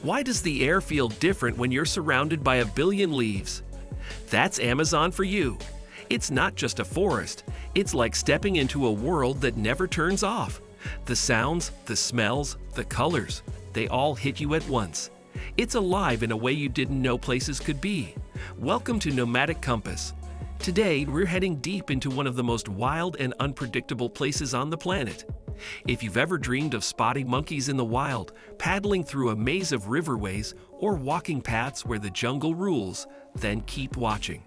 Why does the air feel different when you're surrounded by a billion leaves? That's Amazon for you. It's not just a forest, it's like stepping into a world that never turns off. The sounds, the smells, the colors, they all hit you at once. It's alive in a way you didn't know places could be. Welcome to Nomadic Compass. Today, we're heading deep into one of the most wild and unpredictable places on the planet. If you've ever dreamed of spotting monkeys in the wild, paddling through a maze of riverways, or walking paths where the jungle rules, then keep watching.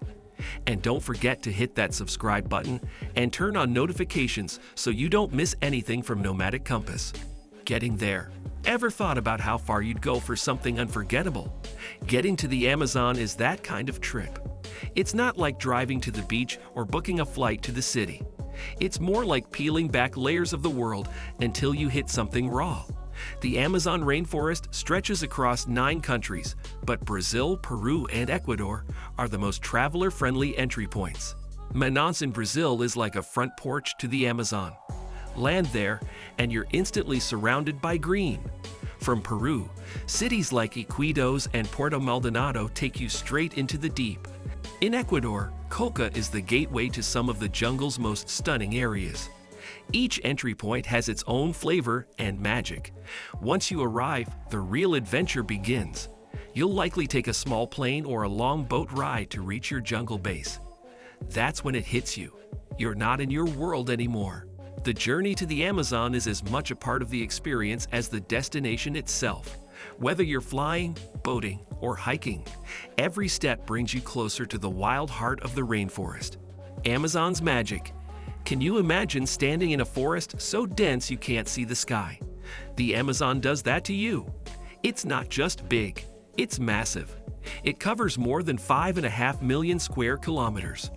And don't forget to hit that subscribe button and turn on notifications so you don't miss anything from Nomadic Compass. Getting there. Ever thought about how far you'd go for something unforgettable? Getting to the Amazon is that kind of trip. It's not like driving to the beach or booking a flight to the city. It's more like peeling back layers of the world until you hit something raw. The Amazon rainforest stretches across 9 countries, but Brazil, Peru, and Ecuador are the most traveler-friendly entry points. Manaus in Brazil is like a front porch to the Amazon. Land there, and you're instantly surrounded by green. From Peru, cities like Iquitos and Puerto Maldonado take you straight into the deep. In Ecuador, Coca is the gateway to some of the jungle's most stunning areas. Each entry point has its own flavor and magic. Once you arrive, the real adventure begins. You'll likely take a small plane or a long boat ride to reach your jungle base. That's when it hits you. You're not in your world anymore. The journey to the Amazon is as much a part of the experience as the destination itself. Whether you're flying, boating, or hiking, every step brings you closer to the wild heart of the rainforest. Amazon's magic. Can you imagine standing in a forest so dense you can't see the sky? The Amazon does that to you. It's not just big, it's massive. It covers more than 5.5 million square kilometers.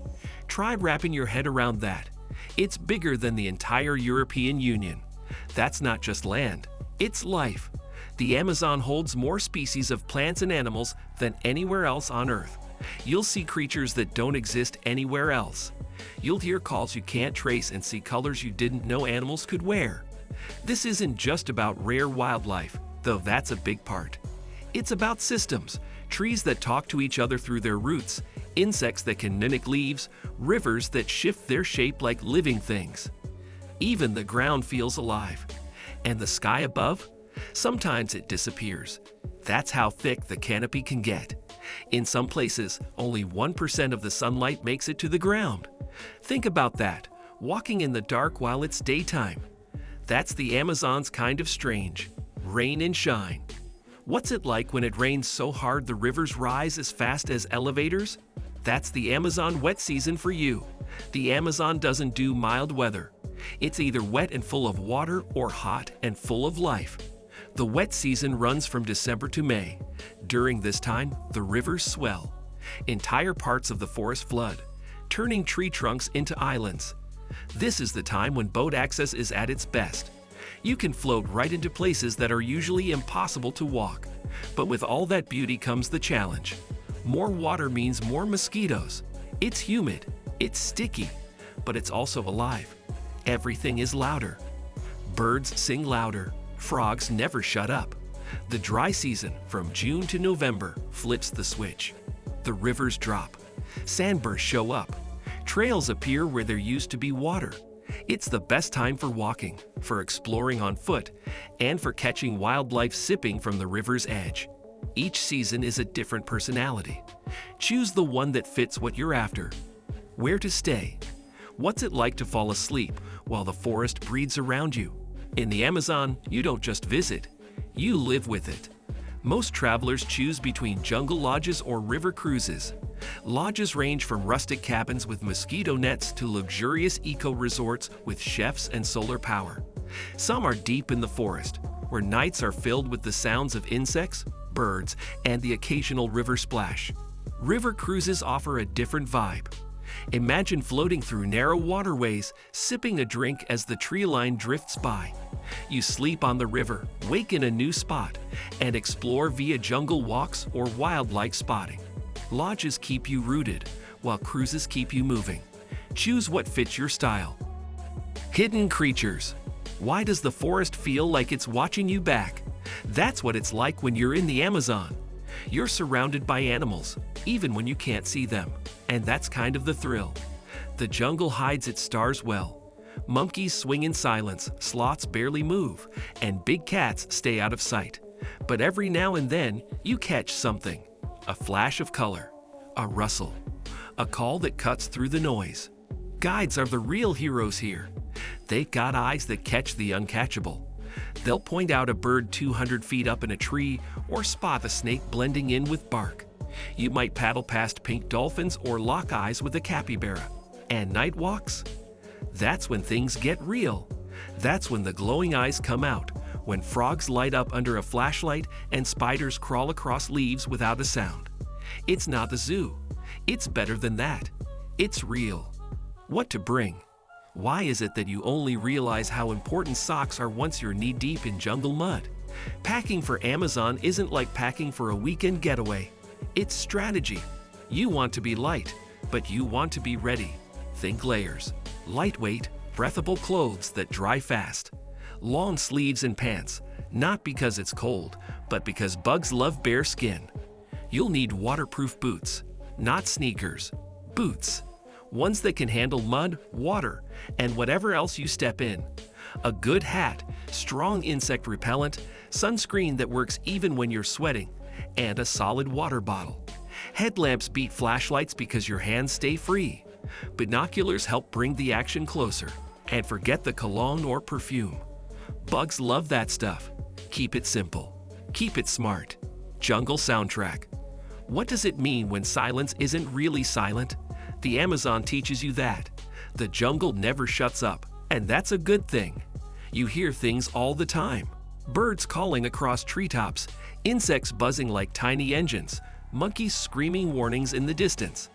Try wrapping your head around that. It's bigger than the entire European Union. That's not just land, it's life. The Amazon holds more species of plants and animals than anywhere else on Earth. You'll see creatures that don't exist anywhere else. You'll hear calls you can't trace and see colors you didn't know animals could wear. This isn't just about rare wildlife, though that's a big part. It's about systems, trees that talk to each other through their roots, insects that can mimic leaves, rivers that shift their shape like living things. Even the ground feels alive. And the sky above? Sometimes it disappears. That's how thick the canopy can get. In some places, only 1% of the sunlight makes it to the ground. Think about that, walking in the dark while it's daytime. That's the Amazon's kind of strange. Rain and shine. What's it like when it rains so hard the rivers rise as fast as elevators? That's the Amazon wet season for you. The Amazon doesn't do mild weather. It's either wet and full of water or hot and full of life. The wet season runs from December to May. During this time, the rivers swell. Entire parts of the forest flood, turning tree trunks into islands. This is the time when boat access is at its best. You can float right into places that are usually impossible to walk. But with all that beauty comes the challenge. More water means more mosquitoes. It's humid, it's sticky, but it's also alive. Everything is louder. Birds sing louder. Frogs never shut up. The dry season, from June to November, flips the switch. The rivers drop. Sandburrs show up. Trails appear where there used to be water. It's the best time for walking, for exploring on foot, and for catching wildlife sipping from the river's edge. Each season is a different personality. Choose the one that fits what you're after. Where to stay? What's it like to fall asleep while the forest breathes around you? In the Amazon, you don't just visit, you live with it. Most travelers choose between jungle lodges or river cruises. Lodges range from rustic cabins with mosquito nets to luxurious eco-resorts with chefs and solar power. Some are deep in the forest, where nights are filled with the sounds of insects, birds, and the occasional river splash. River cruises offer a different vibe. Imagine floating through narrow waterways, sipping a drink as the tree line drifts by. You sleep on the river, wake in a new spot, and explore via jungle walks or wildlife spotting. Lodges keep you rooted, while cruises keep you moving. Choose what fits your style. Hidden creatures. Why does the forest feel like it's watching you back? That's what it's like when you're in the Amazon. You're surrounded by animals, even when you can't see them. And that's kind of the thrill. The jungle hides its stars well. Monkeys swing in silence, sloths barely move, and big cats stay out of sight. But every now and then, you catch something. A flash of color, a rustle, a call that cuts through the noise. Guides are the real heroes here. They've got eyes that catch the uncatchable. They'll point out a bird 200 feet up in a tree or spot a snake blending in with bark. You might paddle past pink dolphins or lock eyes with a capybara. And night walks? That's when things get real. That's when the glowing eyes come out, when frogs light up under a flashlight and spiders crawl across leaves without a sound. It's not the zoo. It's better than that. It's real. What to bring? Why is it that you only realize how important socks are once you're knee-deep in jungle mud? Packing for Amazon isn't like packing for a weekend getaway. It's strategy. You want to be light, but you want to be ready. Think layers. Lightweight, breathable clothes that dry fast. Long sleeves and pants, not because it's cold, but because bugs love bare skin. You'll need waterproof boots, not sneakers. Boots. Ones that can handle mud, water, and whatever else you step in. A good hat, strong insect repellent, sunscreen that works even when you're sweating, and a solid water bottle. Headlamps beat flashlights because your hands stay free. Binoculars help bring the action closer. And forget the cologne or perfume. Bugs love that stuff. Keep it simple. Keep it smart. Jungle soundtrack. What does it mean when silence isn't really silent? The Amazon teaches you that. The jungle never shuts up, and that's a good thing. You hear things all the time. Birds calling across treetops, insects buzzing like tiny engines, monkeys screaming warnings in the distance.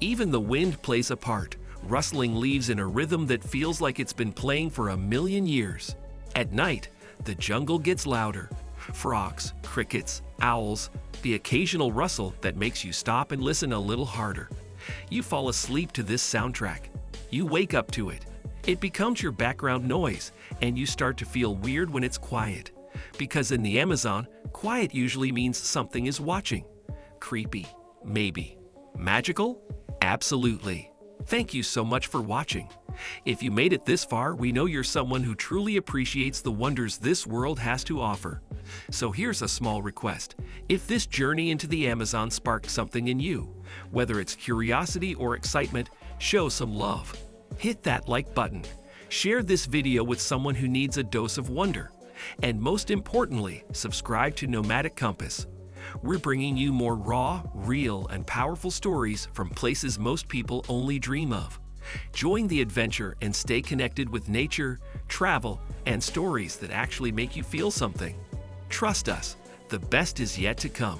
Even the wind plays a part, rustling leaves in a rhythm that feels like it's been playing for 1,000,000 years. At night, the jungle gets louder. Frogs, crickets, owls, the occasional rustle that makes you stop and listen a little harder. You fall asleep to this soundtrack. You wake up to it. It becomes your background noise, and you start to feel weird when it's quiet. Because in the Amazon, quiet usually means something is watching. Creepy, maybe. Magical? Absolutely. Thank you so much for watching. If you made it this far, we know you're someone who truly appreciates the wonders this world has to offer. So here's a small request. If this journey into the Amazon sparked something in you, whether it's curiosity or excitement, show some love. Hit that like button. Share this video with someone who needs a dose of wonder. And most importantly, subscribe to Nomadic Compass. We're bringing you more raw, real, and powerful stories from places most people only dream of. Join the adventure and stay connected with nature, travel, and stories that actually make you feel something. Trust us, the best is yet to come.